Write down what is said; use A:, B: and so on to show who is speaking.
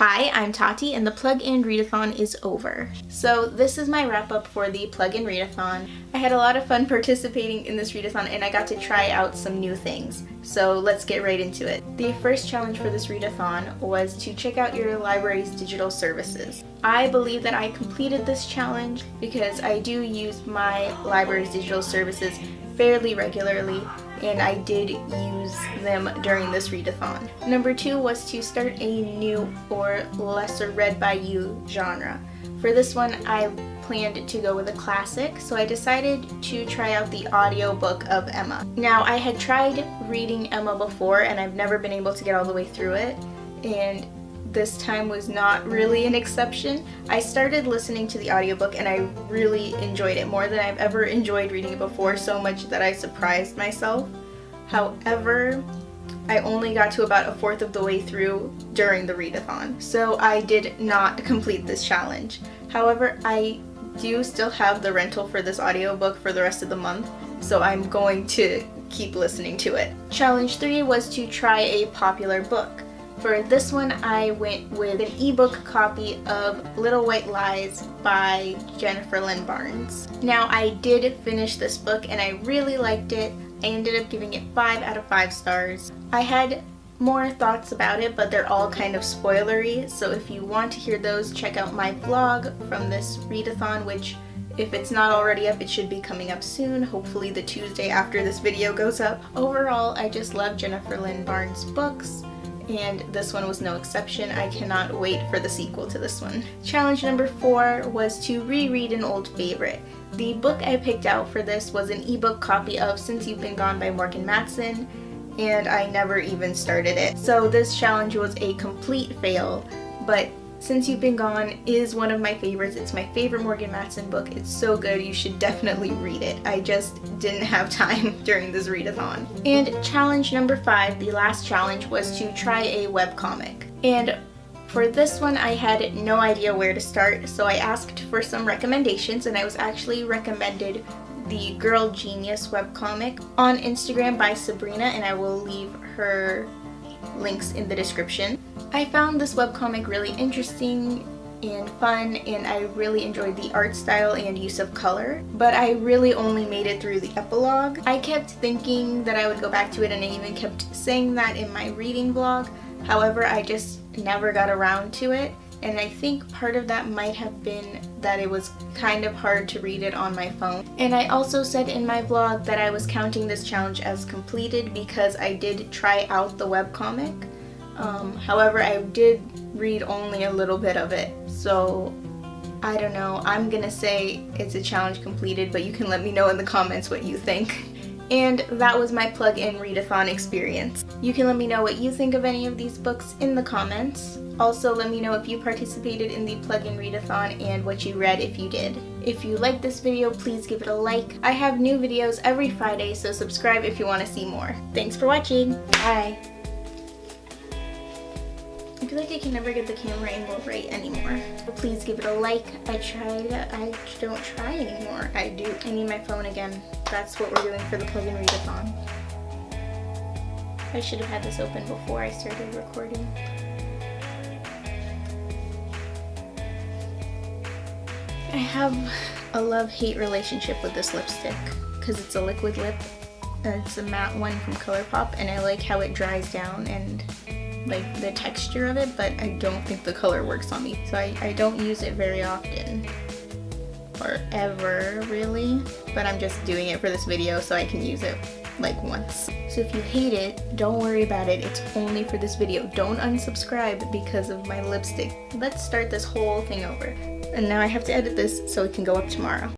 A: Hi, I'm Tati and the plug-in readathon is over. So this is my wrap up for the plug-in readathon. I had a lot of fun participating in this readathon and I got to try out some new things. So let's get right into it. The first challenge for this readathon was to check out your library's digital services. I believe that I completed this challenge because I do use my library's digital services fairly regularly, and I did use them during this readathon. Number 2 was to start a new or lesser read by you genre. For this one, I planned to go with a classic, so I decided to try out the audiobook of Emma. Now, I had tried reading Emma before and I've never been able to get all the way through it, and this time was not really an exception. I started listening to the audiobook and I really enjoyed it more than I've ever enjoyed reading it before, so much that I surprised myself. However, I only got to about a fourth of the way through during the readathon, so I did not complete this challenge. However, I do still have the rental for this audiobook for the rest of the month, so I'm going to keep listening to it. Challenge 3 was to try a popular book. For this one, I went with an ebook copy of Little White Lies by Jennifer Lynn Barnes. Now, I did finish this book and I really liked it. I ended up giving it 5 out of 5 stars. I had more thoughts about it, but they're all kind of spoilery, so if you want to hear those, check out my vlog from this readathon, which, if it's not already up, it should be coming up soon, hopefully the Tuesday after this video goes up. Overall, I just love Jennifer Lynn Barnes' books, and this one was no exception. I cannot wait for the sequel to this one. Challenge number 4 was to reread an old favorite. The book I picked out for this was an ebook copy of Since You've Been Gone by Morgan Matson, and I never even started it. So this challenge was a complete fail, but Since You've Been Gone is one of my favorites. It's my favorite Morgan Matson book. It's so good, you should definitely read it. I just didn't have time during this readathon. And challenge number 5, the last challenge, was to try a webcomic. And for this one, I had no idea where to start, so I asked for some recommendations, and I was actually recommended the Girl Genius webcomic on Instagram by Sabrina, and I will leave her links in the description. I found this webcomic really interesting and fun, and I really enjoyed the art style and use of color, but I really only made it through the epilogue. I kept thinking that I would go back to it, and I even kept saying that in my reading vlog. However, I just never got around to it, and I think part of that might have been that it was kind of hard to read it on my phone. And I also said in my vlog that I was counting this challenge as completed because I did try out the webcomic. However, I did read only a little bit of it, so I don't know. I'm gonna say it's a challenge completed, but you can let me know in the comments what you think. And that was my plug-in readathon experience. You can let me know what you think of any of these books in the comments. Also, let me know if you participated in the plug-in readathon and what you read if you did. If you liked this video, please give it a like. I have new videos every Friday, so subscribe if you want to see more. Thanks for watching. Bye. I feel like I can never get the camera angle right anymore. Please give it a like. I tried. I don't try anymore. I do. I need my phone again. That's what we're doing for the plug-in readathon. I should have had this open before I started recording. I have a love-hate relationship with this lipstick because it's a liquid lip. It's a matte one from ColourPop, and I like how it dries down and like the texture of it, but I don't think the color works on me. So I don't use it very often, or ever really, but I'm just doing it for this video so I can use it like once. So if you hate it, don't worry about it. It's only for this video. Don't unsubscribe because of my lipstick. Let's start this whole thing over. And now I have to edit this so it can go up tomorrow.